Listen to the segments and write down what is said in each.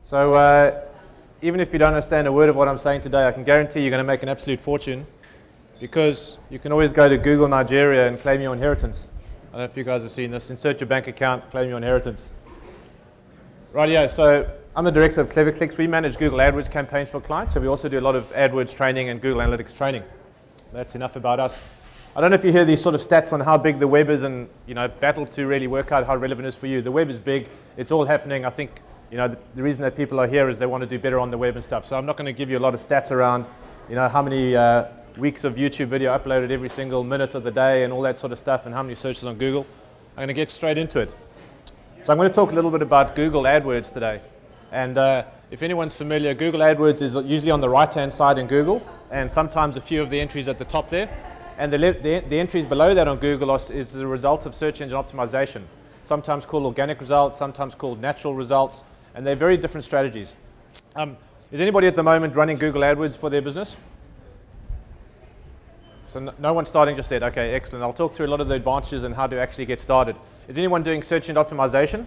So even if you don't understand a word of what I'm saying today, I can guarantee you're going to make an absolute fortune, because you can always go to Google Nigeria and claim your inheritance. I don't know if you guys have seen this. Insert your bank account, claim your inheritance. Rightio, so I'm the director of CleverClicks. We manage Google AdWords campaigns for clients, so we also do a lot of AdWords training and Google Analytics training. That's enough about us. I don't know if you hear these sort of stats on how big the web is and, battle to really work out how relevant it is for you. The web is big. It's all happening. I think, the reason that people are here is they want to do better on the web and stuff. So I'm not going to give you a lot of stats around, how many weeks of YouTube video uploaded every single minute of the day and all that sort of stuff and how many searches on Google. I'm going to get straight into it. So I'm going to talk a little bit about Google AdWords today. And if anyone's familiar, Google AdWords is usually on the right-hand side in Google, and sometimes a few of the entries at the top there. And the entries below that on Google is the result of search engine optimization, sometimes called organic results, sometimes called natural results, and they're very different strategies. Is anybody at the moment running Google AdWords for their business? So no one's starting just yet. Okay, excellent. I'll talk through a lot of the advantages and how to actually get started. Is anyone doing search engine optimization?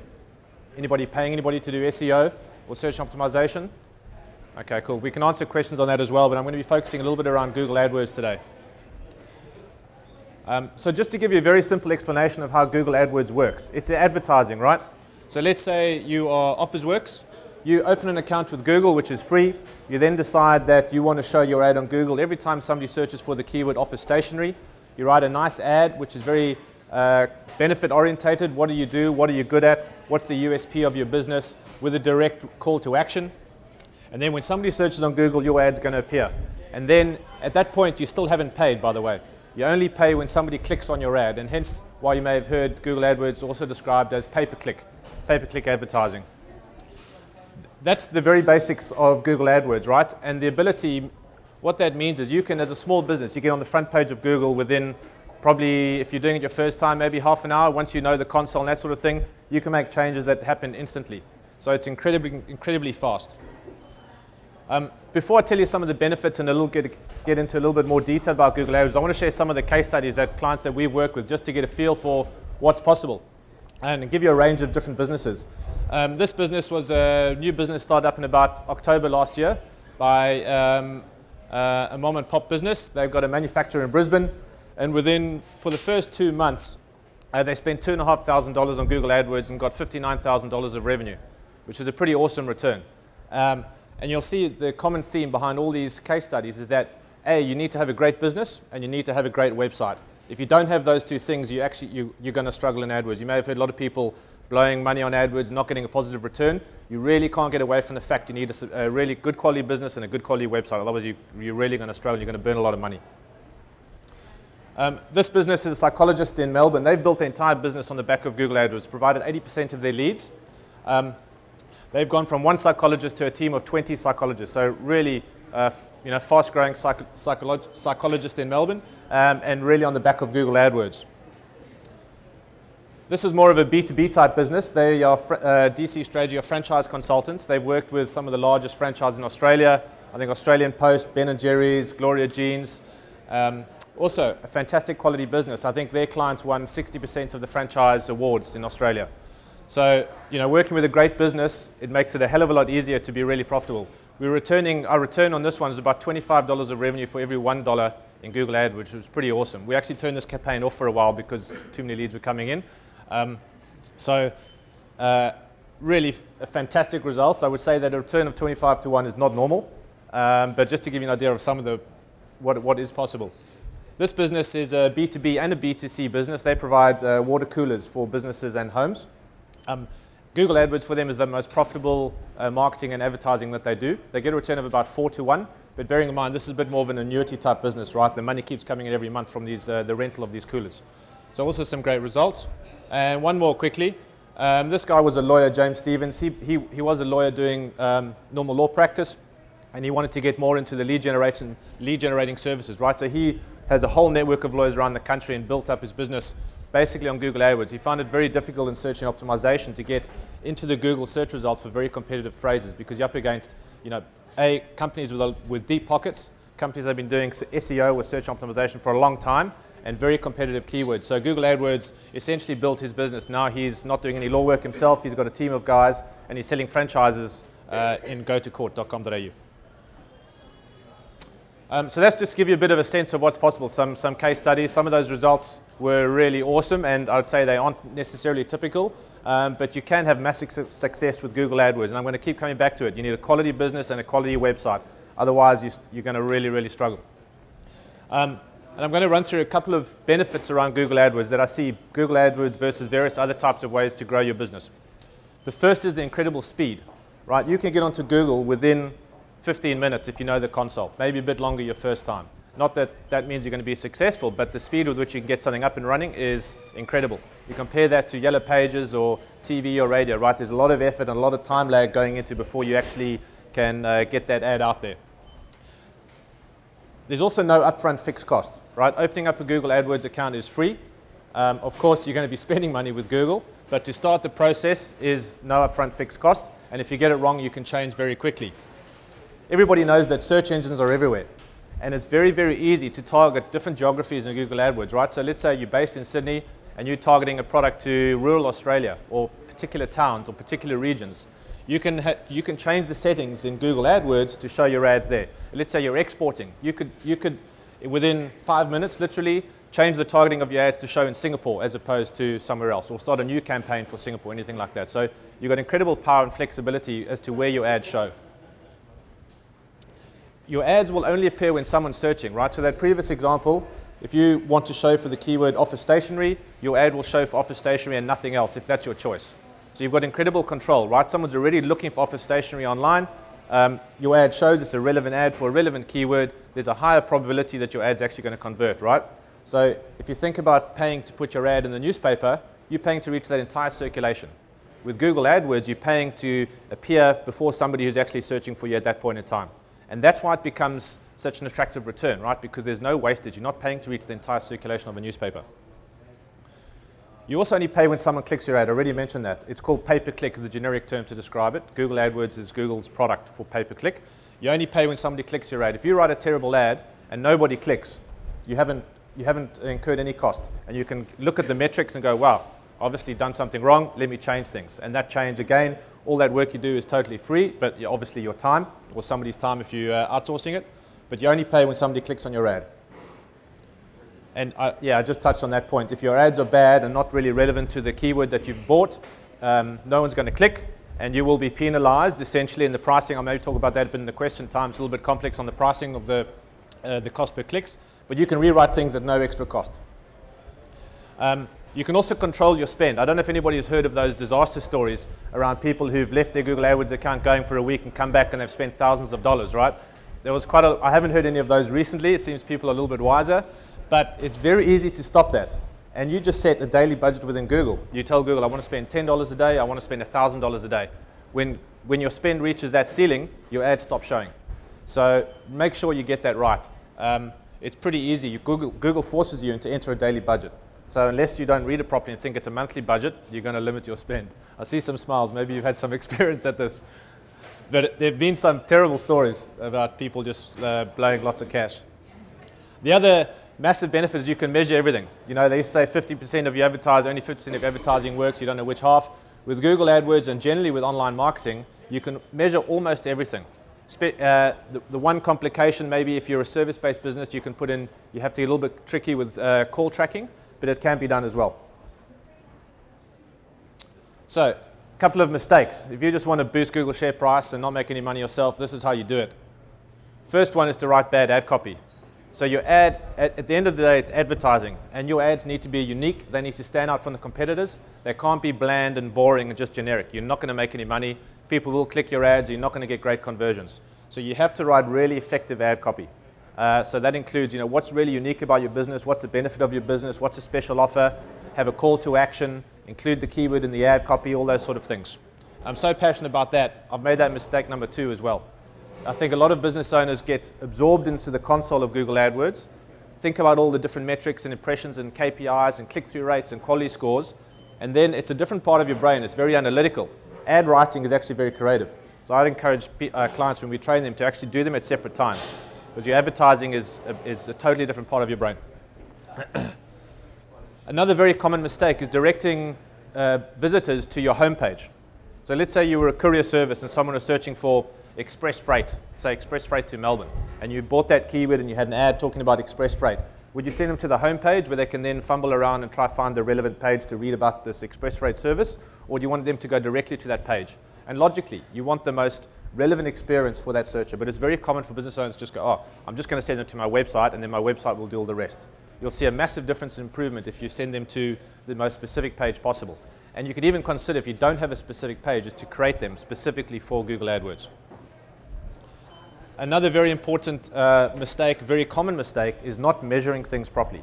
Anybody paying anybody to do SEO or search optimization? Okay, cool. We can answer questions on that as well, but I'm going to be focusing a little bit around Google AdWords today. So just to give you a very simple explanation of how Google AdWords works. It's advertising, right? So let's say you are Officeworks. You open an account with Google, which is free. You then decide that you want to show your ad on Google. Every time somebody searches for the keyword office stationery, you write a nice ad, which is very benefit orientated. What do you do? What are you good at? What's the USP of your business, with a direct call to action? And then when somebody searches on Google, your ad's going to appear. And then at that point, you still haven't paid, by the way. You only pay when somebody clicks on your ad, and hence why you may have heard Google AdWords also described as pay-per-click advertising. That's the very basics of Google AdWords, right? And the ability, what that means is you can, as a small business, you get on the front page of Google within probably, if you're doing it your first time, maybe half an hour. Once you know the console and that sort of thing, you can make changes that happen instantly. So it's incredibly fast. Before I tell you some of the benefits and get into a little bit more detail about Google AdWords, I want to share some of the case studies that clients that we've worked with, just to get a feel for what's possible and give you a range of different businesses. This business was a new business started up in about October last year by a mom and pop business. They've got a manufacturer in Brisbane, and for the first 2 months, they spent $2,500 on Google AdWords and got $59,000 of revenue, which is a pretty awesome return. And you'll see the common theme behind all these case studies is that, A, you need to have a great business and you need to have a great website. If you don't have those two things, you're going to struggle in AdWords. You may have heard a lot of people blowing money on AdWords, not getting a positive return. You really can't get away from the fact you need a really good quality business and a good quality website. Otherwise, you're really going to struggle. You're going to burn a lot of money. This business is a psychologist in Melbourne. They've built their entire business on the back of Google AdWords, provided 80% of their leads. They've gone from one psychologist to a team of 20 psychologists. So really, fast-growing psychologist in Melbourne, and really on the back of Google AdWords. This is more of a B2B type business. They are DC Strategy or franchise consultants. They've worked with some of the largest franchises in Australia. I think Australian Post, Ben & Jerry's, Gloria Jeans. Also, a fantastic quality business. I think their clients won 60% of the franchise awards in Australia. So, working with a great business, it makes it a hell of a lot easier to be really profitable. Our return on this one is about $25 of revenue for every $1 in Google AdWords, which was pretty awesome. We actually turned this campaign off for a while because too many leads were coming in. Really fantastic results. I would say that a return of 25 to 1 is not normal, but just to give you an idea of some of what is possible. This business is a B2B and a B2C business. They provide water coolers for businesses and homes. Google AdWords for them is the most profitable marketing and advertising that they do. They get a return of about 4 to 1, but bearing in mind this is a bit more of an annuity type business, right? The money keeps coming in every month from the rental of these coolers. So also some great results. And one more quickly. This guy was a lawyer, James Stevens. He was a lawyer doing normal law practice, and he wanted to get more into the lead generating services, right? So he has a whole network of lawyers around the country and built up his business basically on Google AdWords. He found it very difficult in search and optimization to get into the Google search results for very competitive phrases, because you're up against, companies with deep pockets, companies that have been doing SEO or search optimization for a long time, and very competitive keywords. So Google AdWords essentially built his business. Now he's not doing any law work himself. He's got a team of guys, and he's selling franchises in gotocourt.com.au. So that's just to give you a bit of a sense of what's possible. Some case studies, some of those results were really awesome, and I would say they aren't necessarily typical, but you can have massive success with Google AdWords, and I'm going to keep coming back to it. You need a quality business and a quality website. Otherwise, you're going to really, really struggle. And I'm going to run through a couple of benefits around Google AdWords that I see Google AdWords versus various other types of ways to grow your business. The first is the incredible speed, right? You can get onto Google within 15 minutes if you know the console, maybe a bit longer your first time. Not that that means you're going to be successful, but the speed with which you can get something up and running is incredible. You compare that to Yellow Pages or TV or radio, right? There's a lot of effort and a lot of time lag going into before you actually can get that ad out there. There's also no upfront fixed cost, right? Opening up a Google AdWords account is free. Of course, you're going to be spending money with Google, but to start the process is no upfront fixed cost, and if you get it wrong, you can change very quickly. Everybody knows that search engines are everywhere, and it's very, very easy to target different geographies in Google AdWords, right? So let's say you're based in Sydney and you're targeting a product to rural Australia or particular towns or particular regions. You can change the settings in Google AdWords to show your ads there. Let's say you're exporting. You could within 5 minutes, literally, change the targeting of your ads to show in Singapore as opposed to somewhere else, or start a new campaign for Singapore, anything like that. So you've got incredible power and flexibility as to where your ads show. Your ads will only appear when someone's searching, right? So that previous example, if you want to show for the keyword office stationery, your ad will show for office stationery and nothing else, if that's your choice. So you've got incredible control, right? Someone's already looking for office stationery online. Your ad shows it's a relevant ad for a relevant keyword. There's a higher probability that your ad's actually going to convert, right? So if you think about paying to put your ad in the newspaper, you're paying to reach that entire circulation. With Google AdWords, you're paying to appear before somebody who's actually searching for you at that point in time. And that's why it becomes such an attractive return, right? Because there's no wastage. You're not paying to reach the entire circulation of a newspaper. You also only pay when someone clicks your ad. I already mentioned that. It's called pay-per-click as a generic term to describe it. Google AdWords is Google's product for pay-per-click. You only pay when somebody clicks your ad. If you write a terrible ad and nobody clicks, you haven't incurred any cost. And you can look at the metrics and go, wow, obviously done something wrong, let me change things. And that change, again, all that work you do is totally free, but obviously your time, or somebody's time if you're outsourcing it, but you only pay when somebody clicks on your ad. And I just touched on that point. If your ads are bad and not really relevant to the keyword that you've bought, no one's going to click, and you will be penalized essentially in the pricing. I'll maybe talk about that a bit in the question time. It's a little bit complex on the pricing of the cost per clicks, but you can rewrite things at no extra cost. You can also control your spend. I don't know if anybody has heard of those disaster stories around people who've left their Google AdWords account going for a week and come back and they've spent thousands of dollars, right? There was I haven't heard any of those recently. It seems people are a little bit wiser, but it's very easy to stop that. And you just set a daily budget within Google. You tell Google, I want to spend $10 a day, I want to spend $1,000 a day. When your spend reaches that ceiling, your ad stops showing. So make sure you get that right. It's pretty easy. Google forces you to enter a daily budget. So unless you don't read it properly and think it's a monthly budget, you're going to limit your spend. I see some smiles. Maybe you've had some experience at this. But there have been some terrible stories about people just blowing lots of cash. The other massive benefit is you can measure everything. You know, they used to say 50% of your advertising, only 50% of advertising works. You don't know which half. With Google AdWords and generally with online marketing, you can measure almost everything. The one complication, maybe if you're a service-based business, you can put in, you have to get a little bit tricky with call tracking, but it can be done as well. So, a couple of mistakes. If you just want to boost Google share price and not make any money yourself, this is how you do it. First one is to write bad ad copy. So your ad, at the end of the day, it's advertising, and your ads need to be unique. They need to stand out from the competitors. They can't be bland and boring and just generic. You're not going to make any money. People will click your ads. You're not going to get great conversions. So you have to write really effective ad copy. So that includes, you know, what's really unique about your business, what's the benefit of your business, what's a special offer, have a call to action, include the keyword in the ad copy, all those sort of things. I'm so passionate about that. I've made that mistake number 2 as well. I think a lot of business owners get absorbed into the console of Google AdWords, think about all the different metrics and impressions and KPIs and click-through rates and quality scores, and then it's a different part of your brain. It's very analytical. Ad writing is actually very creative. So I'd encourage clients when we train them to actually do them at separate times, because your advertising is a totally different part of your brain. Another very common mistake is directing visitors to your homepage. So let's say you were a courier service and someone was searching for express freight, say express freight to Melbourne, and you bought that keyword and you had an ad talking about express freight. Would you send them to the home page where they can then fumble around and try to find the relevant page to read about this express freight service? Or do you want them to go directly to that page? And logically, you want the most relevant experience for that searcher, but it's very common for business owners to just go, oh, I'm just going to send them to my website and then my website will do all the rest. You'll see a massive difference in improvement if you send them to the most specific page possible. And you could even consider, if you don't have a specific page, is to create them specifically for Google AdWords. Another very important mistake, very common mistake, is not measuring things properly.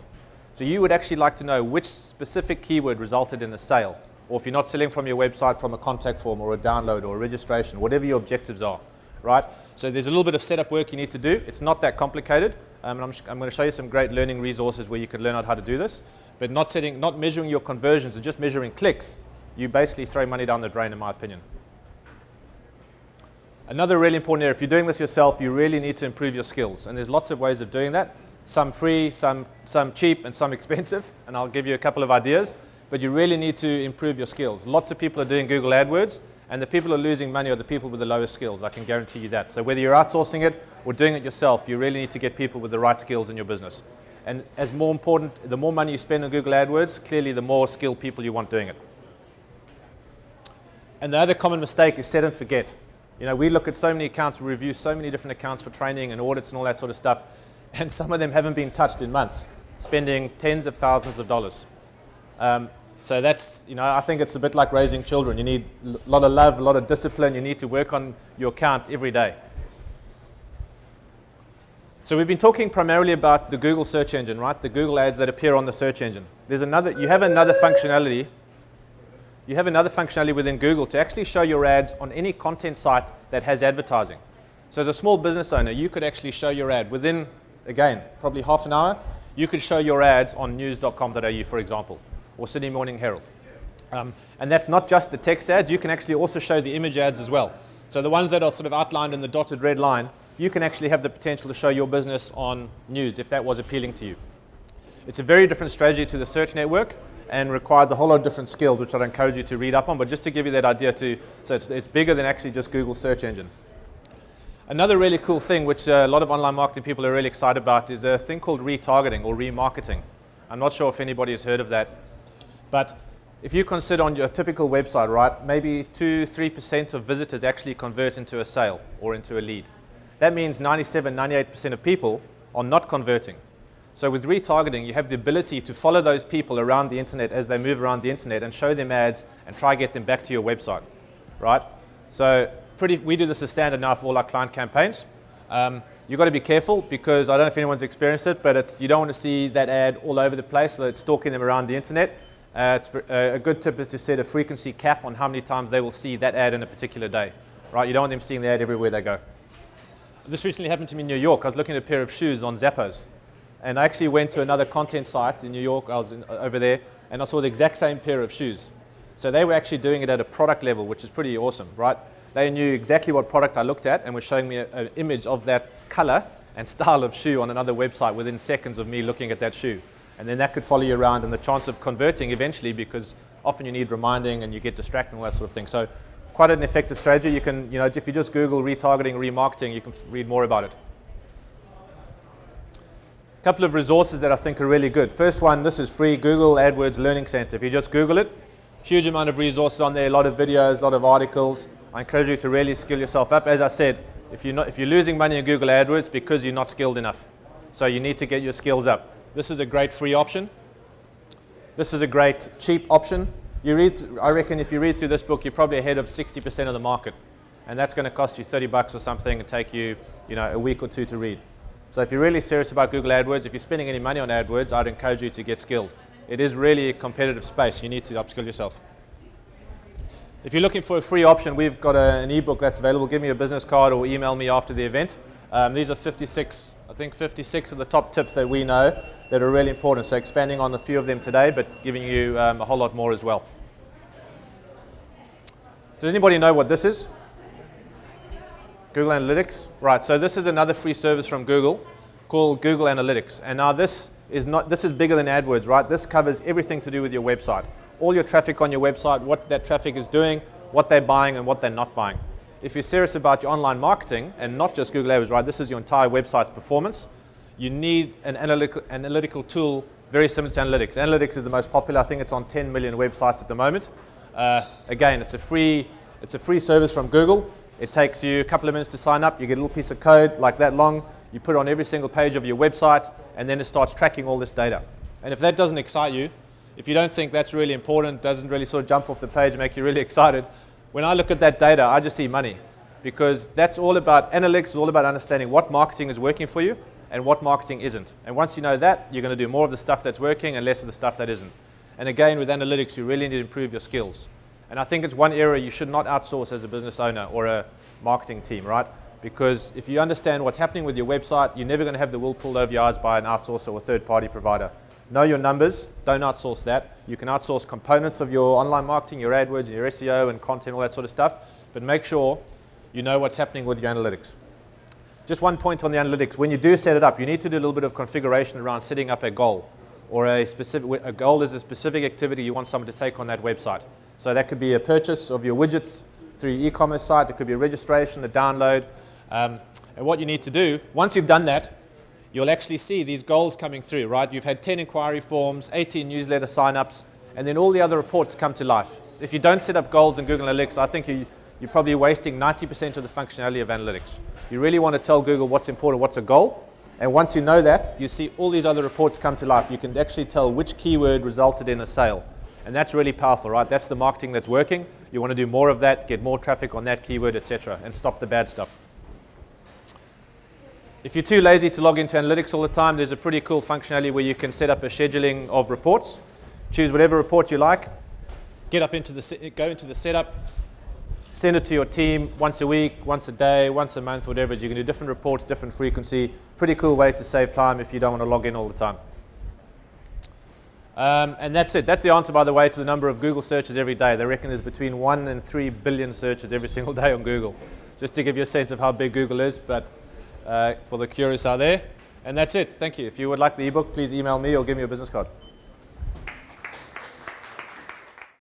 So you would actually like to know which specific keyword resulted in a sale, or if you're not selling from your website, from a contact form or a download or a registration, whatever your objectives are, right? So there's a little bit of setup work you need to do. It's not that complicated. I'm going to show you some great learning resources where you can learn out how to do this. But not measuring your conversions and just measuring clicks, you basically throw money down the drain, in my opinion. Another really important area, if you're doing this yourself, you really need to improve your skills. And there's lots of ways of doing that. Some free, some cheap, and some expensive. And I'll give you a couple of ideas. But you really need to improve your skills. Lots of people are doing Google AdWords, and the people who are losing money are the people with the lowest skills. I can guarantee you that. So whether you're outsourcing it or doing it yourself, you really need to get people with the right skills in your business. And as more important, the more money you spend on Google AdWords, clearly the more skilled people you want doing it. And the other common mistake is set and forget. You know, we look at so many accounts, we review so many different accounts for training and audits and all that sort of stuff, and some of them haven't been touched in months, spending tens of thousands of dollars. So that's, you know, I think it's a bit like raising children. You need a lot of love, a lot of discipline. You need to work on your account every day. So we've been talking primarily about the Google search engine, right? The Google ads that appear on the search engine. You have another functionality. You have another functionality within Google to actually show your ads on any content site that has advertising. So as a small business owner, you could actually show your ad within, again, probably half an hour. You could show your ads on news.com.au, for example, or Sydney Morning Herald. And that's not just the text ads. You can actually also show the image ads as well. So the ones that are sort of outlined in the dotted red line, you can actually have the potential to show your business on news if that was appealing to you. It's a very different strategy to the search network and requires a whole lot of different skills, which I'd encourage you to read up on. But just to give you that idea too, so it's bigger than actually just Google search engine. Another really cool thing, which a lot of online marketing people are really excited about, is a thing called retargeting or remarketing. I'm not sure if anybody has heard of that. But if you consider on your typical website, right, maybe 2-3% of visitors actually convert into a sale or into a lead. That means 97-98% of people are not converting. So with retargeting, you have the ability to follow those people around the internet as they move around the internet and show them ads and try to get them back to your website, right? So we do this as standard now for all our client campaigns. You've got to be careful because I don't know if anyone's experienced it, but you don't want to see that ad all over the place, so it's stalking them around the internet. It's a good tip is to set a frequency cap on how many times they will see that ad in a particular day, right? You don't want them seeing the ad everywhere they go. This recently happened to me in New York. I was looking at a pair of shoes on Zappos, and I actually went to another content site in New York. I was over there, and I saw the exact same pair of shoes. So they were actually doing it at a product level, which is pretty awesome, right? They knew exactly what product I looked at and were showing me an image of that color and style of shoe on another website within seconds of me looking at that shoe. And then that could follow you around, and the chance of converting eventually, because often you need reminding and you get distracted and all that sort of thing. So quite an effective strategy. You can, you know, if you just Google retargeting, remarketing, you can read more about it. A couple of resources that I think are really good. First one, this is free, Google AdWords Learning Center. If you just Google it, huge amount of resources on there, a lot of videos, a lot of articles. I encourage you to really skill yourself up. As I said, if you're losing money in Google AdWords because you're not skilled enough. So you need to get your skills up. This is a great free option. This is a great cheap option. I reckon if you read through this book, you're probably ahead of 60% of the market. And that's going to cost you $30 or something and take you, a week or two to read. So if you're really serious about Google AdWords, if you're spending any money on AdWords, I'd encourage you to get skilled. It is really a competitive space. You need to upskill yourself. If you're looking for a free option, we've got an ebook that's available. Give me a business card or email me after the event. These are 56 of the top tips that we know that are really important. So expanding on a few of them today, but giving you a whole lot more as well. Does anybody know what this is? Google Analytics? Right, so this is another free service from Google called Google Analytics. And now this is bigger than AdWords, right? This covers everything to do with your website. All your traffic on your website, what that traffic is doing, what they're buying and what they're not buying. If you're serious about your online marketing and not just Google AdWords, right, this is your entire website's performance, you need an analytical tool very similar to analytics. Analytics is the most popular. I think it's on 10 million websites at the moment. Again, it's a free service from Google. It takes you a couple of minutes to sign up. You get a little piece of code like that long. You put it on every single page of your website, and then it starts tracking all this data. And if that doesn't excite you, if you don't think that's really important, doesn't really sort of jump off the page and make you really excited, when I look at that data, I just see money. Because that's all about analytics, it's all about understanding what marketing is working for you and what marketing isn't. And once you know that, you're going to do more of the stuff that's working and less of the stuff that isn't. And again, with analytics, you really need to improve your skills. And I think it's one area you should not outsource as a business owner or a marketing team, right? Because if you understand what's happening with your website, you're never going to have the wool pulled over your eyes by an outsourcer or third-party provider. Know your numbers, don't outsource that. You can outsource components of your online marketing, your AdWords, your SEO and content, all that sort of stuff, but make sure you know what's happening with your analytics. Just one point on the analytics. When you do set it up, you need to do a little bit of configuration around setting up a goal. Or a goal is a specific activity you want someone to take on that website. So that could be a purchase of your widgets through your e-commerce site. It could be a registration, a download. And what you need to do, once you've done that, you'll actually see these goals coming through, right? You've had 10 inquiry forms, 18 newsletter signups, and then all the other reports come to life. If you don't set up goals in Google Analytics, I think you're probably wasting 90% of the functionality of analytics. You really want to tell Google what's important, what's a goal, and once you know that, you see all these other reports come to life. You can actually tell which keyword resulted in a sale, and that's really powerful, right? That's the marketing that's working. You want to do more of that, get more traffic on that keyword, etc., and stop the bad stuff. If you're too lazy to log into analytics all the time, there's a pretty cool functionality where you can set up a scheduling of reports. Choose whatever report you like, go into the setup, send it to your team once a week, once a day, once a month, whatever it is. You can do different reports, different frequency. Pretty cool way to save time if you don't want to log in all the time. And that's it. That's the answer, by the way, to the number of Google searches every day. They reckon there's between 1 and 3 billion searches every single day on Google. Just to give you a sense of how big Google is, but for the curious out there. And that's it. Thank you. If you would like the ebook, please email me or give me a business card.